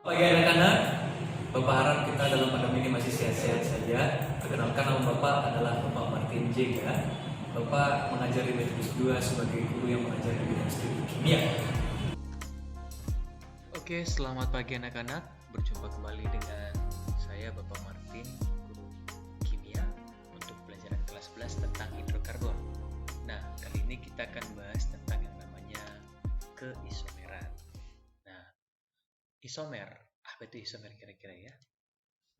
Bagi anak-anak, Bapak harap kita dalam pandemi ini masih sehat-sehat saja. Perkenalkan, nama Bapak adalah Bapak Martin J. Ya. Bapak mengajar di Metodis 2 sebagai guru yang mengajar di bidang studi kimia. Oke, selamat pagi anak-anak. Berjumpa kembali dengan saya Bapak Martin, guru kimia untuk pelajaran kelas 11 tentang hidrokarbon. Nah, kali ini kita akan bahas tentang yang namanya keisomeran. Nah, isomer, apa itu isomer kira-kira ya?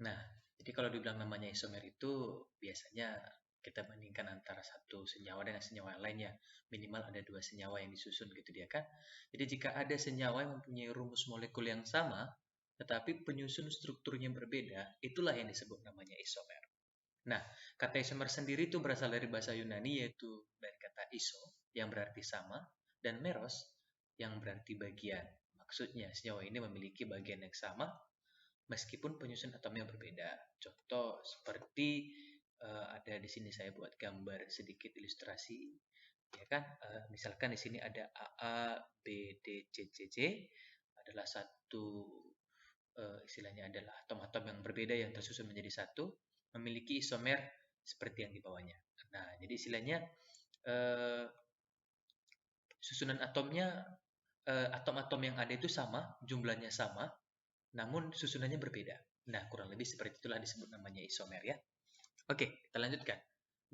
Nah, jadi kalau dibilang namanya isomer itu biasanya kita bandingkan antara satu senyawa dengan senyawa lainnya. Minimal ada dua senyawa yang disusun gitu dia kan. Jadi jika ada senyawa yang mempunyai rumus molekul yang sama, tetapi penyusun strukturnya berbeda, itulah yang disebut namanya isomer. Nah, kata isomer sendiri itu berasal dari bahasa Yunani yaitu dari kata iso yang berarti sama dan meros yang berarti bagian. Maksudnya senyawa ini memiliki bagian yang sama meskipun penyusun atomnya berbeda. Contoh seperti ada di sini saya buat gambar sedikit ilustrasi, ya kan? Misalkan di sini ada AA, B, D, C, C, C adalah satu istilahnya adalah atom-atom yang berbeda yang tersusun menjadi satu, memiliki isomer seperti yang di bawahnya. Nah, jadi istilahnya eh, susunan atomnya atom-atom yang ada itu sama, jumlahnya sama, namun susunannya berbeda. Nah, kurang lebih seperti itulah disebut namanya isomer ya. Oke, kita lanjutkan.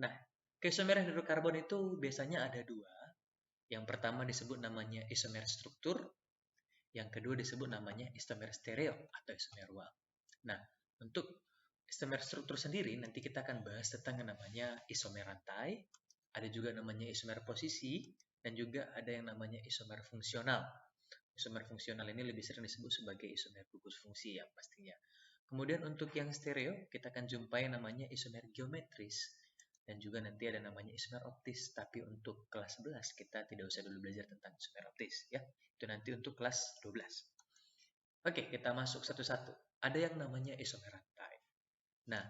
Nah, keisomeran hidrokarbon itu biasanya ada dua. Yang pertama disebut namanya isomer struktur, yang kedua disebut namanya isomer stereo atau isomer ruang. Nah, untuk isomer struktur sendiri nanti kita akan bahas tentang yang namanya isomer rantai, ada juga namanya isomer posisi, dan juga ada yang namanya isomer fungsional. Isomer fungsional ini lebih sering disebut sebagai isomer gugus fungsi ya pastinya. Kemudian untuk yang stereo, kita akan jumpai namanya isomer geometris. Dan juga nanti ada namanya isomer optis. Tapi untuk kelas 11, kita tidak usah dulu belajar tentang isomer optis. Ya, itu nanti untuk kelas 12. Oke, kita masuk satu-satu. Ada yang namanya isomer rantai. Nah,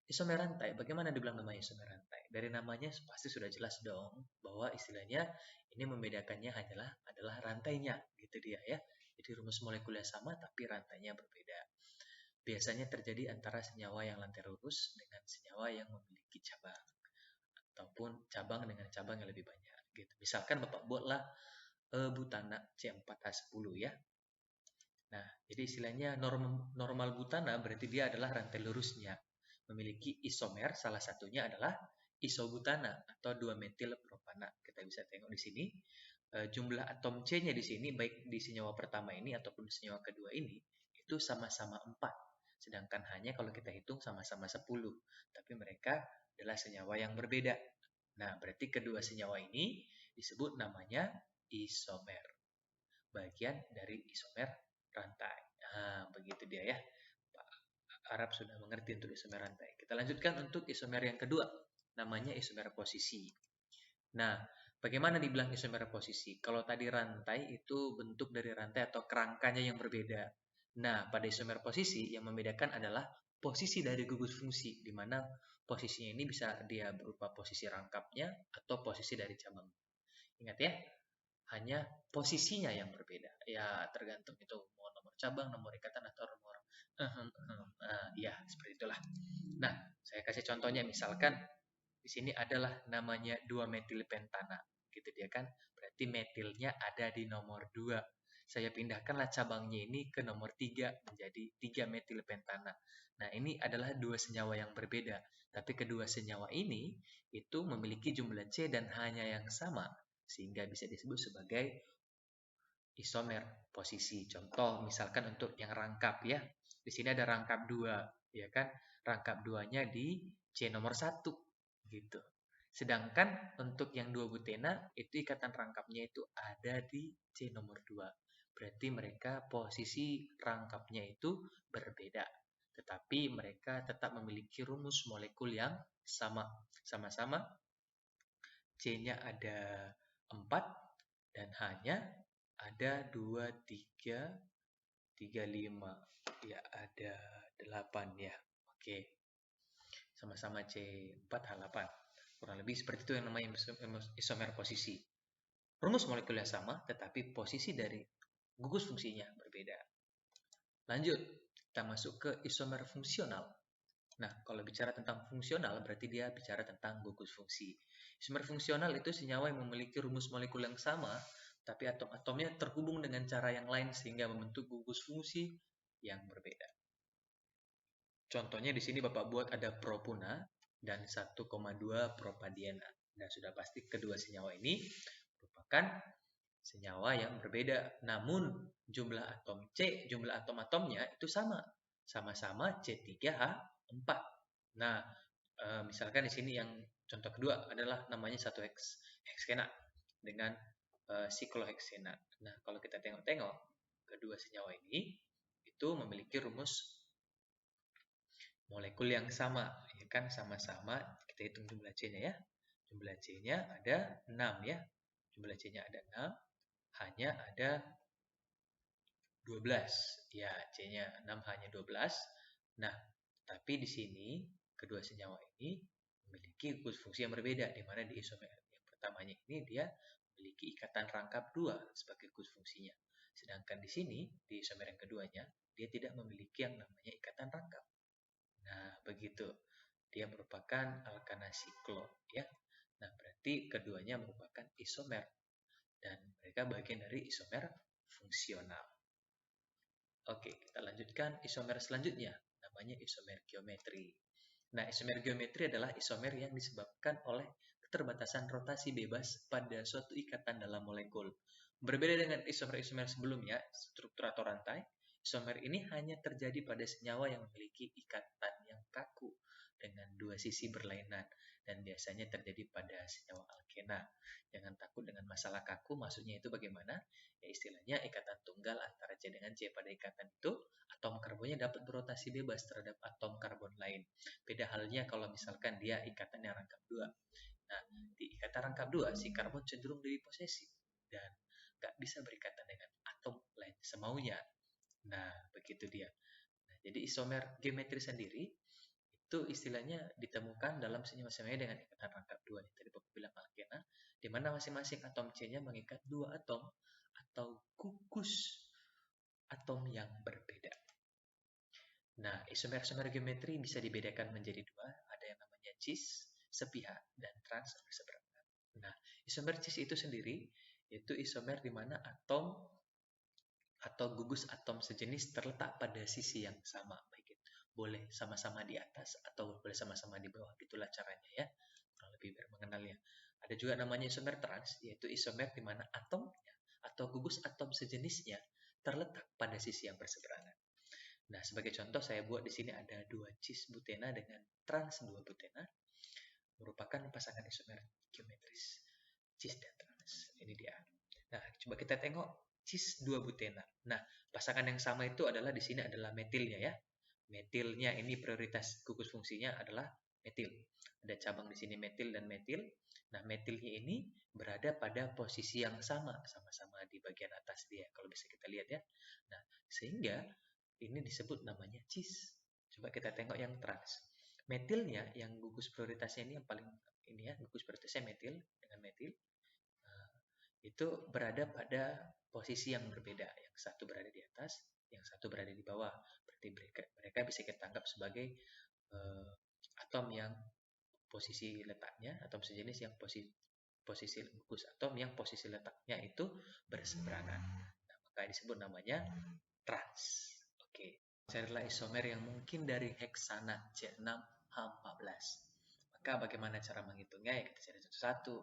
isomer rantai, bagaimana dibilang namanya isomer rantai? Dari namanya pasti sudah jelas dong bahwa istilahnya ini membedakannya adalah rantainya, gitu dia ya. Jadi rumus molekulnya sama tapi rantainya berbeda. Biasanya terjadi antara senyawa yang lantai lurus dengan senyawa yang memiliki cabang ataupun cabang dengan cabang yang lebih banyak. Gitu. Misalkan Bapak buatlah butana C4H10 ya. Nah, jadi istilahnya normal butana berarti dia adalah rantai lurusnya. Memiliki isomer, salah satunya adalah isobutana atau 2-metil propana. Kita bisa tengok di sini. Jumlah atom C-nya di sini, baik di senyawa pertama ini ataupun di senyawa kedua ini, itu sama-sama 4. Sedangkan hanya kalau kita hitung sama-sama 10. Tapi mereka adalah senyawa yang berbeda. Nah, berarti kedua senyawa ini disebut namanya isomer. Bagian dari isomer rantai. Nah, begitu dia ya. Pak Arab sudah mengerti untuk isomer rantai. Kita lanjutkan untuk isomer yang kedua. Namanya isomer posisi. Nah, bagaimana dibilang isomer posisi? Kalau tadi rantai itu bentuk dari rantai atau kerangkanya yang berbeda. Nah, pada isomer posisi yang membedakan adalah posisi dari gugus fungsi, di mana posisinya ini bisa dia berupa posisi rangkapnya atau posisi dari cabang. Ingat ya, hanya posisinya yang berbeda. Ya, tergantung itu mau nomor cabang, nomor ikatan atau nomor ya, seperti itulah. Nah, saya kasih contohnya misalkan di sini adalah namanya 2-metil pentana. Gitu dia kan. Berarti metilnya ada di nomor 2. Saya pindahkanlah cabangnya ini ke nomor 3 menjadi 3-metil pentana. Nah, ini adalah dua senyawa yang berbeda. Tapi kedua senyawa ini itu memiliki jumlah C dan hanya yang sama sehingga bisa disebut sebagai isomer posisi. Contoh misalkan untuk yang rangkap ya. Di sini ada rangkap 2, ya kan? Rangkap 2-nya di C nomor 1 gitu. Sedangkan untuk yang 2 butena itu ikatan rangkapnya itu ada di C nomor 2. Berarti mereka posisi rangkapnya itu berbeda. Tetapi mereka tetap memiliki rumus molekul yang sama. Sama-sama C-nya ada 4 dan hanya ada 2, 3, 3, 5. Ya, ada 8 ya. Oke. Sama-sama C4H8. Kurang lebih seperti itu yang namanya isomer posisi. Rumus molekulnya sama, tetapi posisi dari gugus fungsinya berbeda. Lanjut, kita masuk ke isomer fungsional. Nah, kalau bicara tentang fungsional, berarti dia bicara tentang gugus fungsi. Isomer fungsional itu senyawa yang memiliki rumus molekul yang sama, tapi atom-atomnya terhubung dengan cara yang lain sehingga membentuk gugus fungsi yang berbeda. Contohnya di sini Bapak buat ada propuna dan 1,2 propadiena. Dan sudah pasti kedua senyawa ini merupakan senyawa yang berbeda. Namun jumlah atom C, jumlah atom-atomnya itu sama. Sama-sama C3H4. Nah, misalkan di sini yang contoh kedua adalah namanya satu heksena dengan siklohexena. Nah, kalau kita tengok-tengok kedua senyawa ini itu memiliki rumus molekul yang sama, ya kan, sama-sama. Kita hitung jumlah C-nya ya. Jumlah C-nya ada 6 ya. Jumlah C-nya ada 6, hanya ada 12. Ya, C-nya 6 hanya 12. Nah, tapi di sini kedua senyawa ini memiliki gugus fungsi yang berbeda, di mana di isomer yang pertamanya ini dia memiliki ikatan rangkap 2 sebagai gugus fungsinya. Sedangkan di sini di isomer yang keduanya dia tidak memiliki yang namanya ikatan rangkap. Nah, begitu. Dia merupakan alkana siklo ya. Nah, berarti keduanya merupakan isomer dan mereka bagian dari isomer fungsional. Oke, kita lanjutkan isomer selanjutnya, namanya isomer geometri. Nah, isomer geometri adalah isomer yang disebabkan oleh keterbatasan rotasi bebas pada suatu ikatan dalam molekul. Berbeda dengan isomer-isomer sebelumnya, struktur atau rantai, isomer ini hanya terjadi pada senyawa yang memiliki ikatan yang kaku dengan dua sisi berlainan dan biasanya terjadi pada senyawa alkena. Jangan takut dengan masalah kaku, maksudnya itu bagaimana? Ya istilahnya ikatan tunggal antara C dengan C. Pada ikatan itu, atom karbonnya dapat berotasi bebas terhadap atom karbon lain. Beda halnya kalau misalkan dia ikatannya rangkap 2. Nah, di ikatan rangkap 2, si karbon cenderung diposesif dan nggak bisa berikatan dengan atom lain semaunya. Nah, begitu dia. Nah, jadi isomer geometri sendiri itu istilahnya ditemukan dalam senyawa-senyawa dengan ikatan rangkap 2. Tadi Bapak bilang alkena, di mana masing-masing atom C-nya mengikat 2 atom atau gugus atom yang berbeda. Nah, isomer-isomer geometri bisa dibedakan menjadi 2, ada yang namanya cis sepihak dan trans berseberangan. Nah, isomer cis itu sendiri yaitu isomer di mana atom atau gugus atom sejenis terletak pada sisi yang sama, baik itu boleh sama-sama di atas atau boleh sama-sama di bawah, itulah caranya ya, kurang lebih biar mengenalnya. Ada juga namanya isomer trans, yaitu isomer di mana atomnya atau gugus atom sejenisnya terletak pada sisi yang berseberangan. Nah, sebagai contoh saya buat di sini ada 2 cis butena dengan trans 2 butena, merupakan pasangan isomer geometris cis dan trans. Ini dia. Nah, coba kita tengok cis 2 butena. Nah, pasangan yang sama itu adalah di sini adalah metilnya ya. Metilnya ini prioritas gugus fungsinya adalah metil. Ada cabang di sini metil dan metil. Nah, metilnya ini berada pada posisi yang sama, sama-sama di bagian atas dia. Kalau bisa kita lihat ya. Nah, sehingga ini disebut namanya cis. Coba kita tengok yang trans. Metilnya yang gugus prioritasnya ini yang paling ini ya, gugus prioritasnya metil dengan metil. Itu berada pada posisi yang berbeda. Yang satu berada di atas, yang satu berada di bawah. Berarti mereka bisa kita anggap sebagai atom yang posisi letaknya, atom sejenis yang posisi gugus atom yang posisi letaknya itu berseberangan. Nah, maka disebut namanya trans. Oke. Carilah isomer yang mungkin dari heksana C6H14. Maka bagaimana cara menghitungnya? Ya kita cari satu-satu.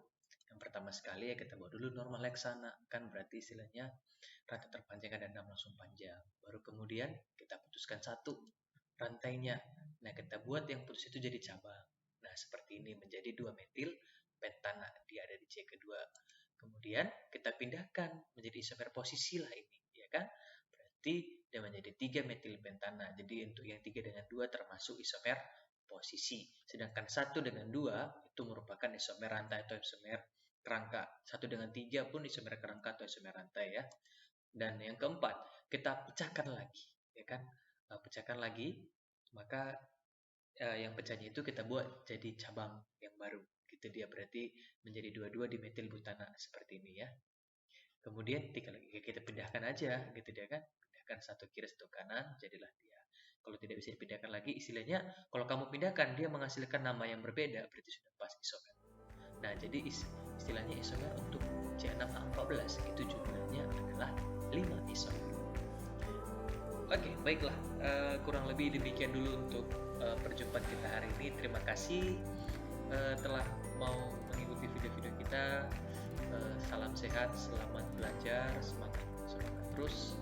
Yang pertama sekali ya kita buat dulu normal heksana. Kan berarti istilahnya rantai terpanjang ada 6 langsung panjang. Baru kemudian kita putuskan satu rantainya. Nah, kita buat yang putus itu jadi cabang. Nah, seperti ini menjadi 2 metil pentana. Dia ada di C kedua. Kemudian kita pindahkan menjadi isomer posisi lah ini, ya kan? Berarti dia menjadi 3 metil pentana. Jadi untuk yang 3 dengan 2 termasuk isomer posisi. Sedangkan 1 dengan 2 itu merupakan isomer rantai atau isomer kerangka. 1 dengan 3 pun isomer kerangka atau isomer rantai ya. Dan yang keempat, kita pecahkan lagi, ya kan? Pecahkan lagi, maka yang pecahnya itu kita buat jadi cabang yang baru. Gitu dia berarti menjadi 22 di metil butana seperti ini ya. Kemudian tinggal kita pindahkan aja gitu dia kan. pindahkan satu kiri satu kanan, jadilah dia. Kalau tidak bisa dipindahkan lagi, istilahnya kalau kamu pindahkan dia menghasilkan nama yang berbeda, berarti sudah pas isomer. Nah, jadi istilahnya isomer untuk C6A14 itu jumlahnya adalah 5 isomer. Oke, baiklah. Kurang lebih demikian dulu untuk perjumpaan kita hari ini. Terima kasih telah mau mengikuti video-video kita. Salam sehat, selamat belajar, semangat terus.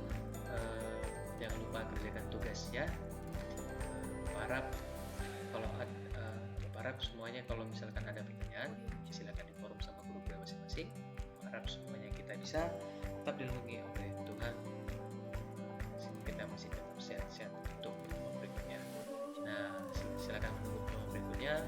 Jangan lupa kerjakan tugas ya. Harap harap semuanya kalau misalkan ada pertanyaan silakan di forum sama guru masing-masing. Harap semuanya kita bisa tetap dilindungi oleh Tuhan. Kita masih tetap sehat-sehat untuk berikutnya. Nah, silakan menunggu berikutnya.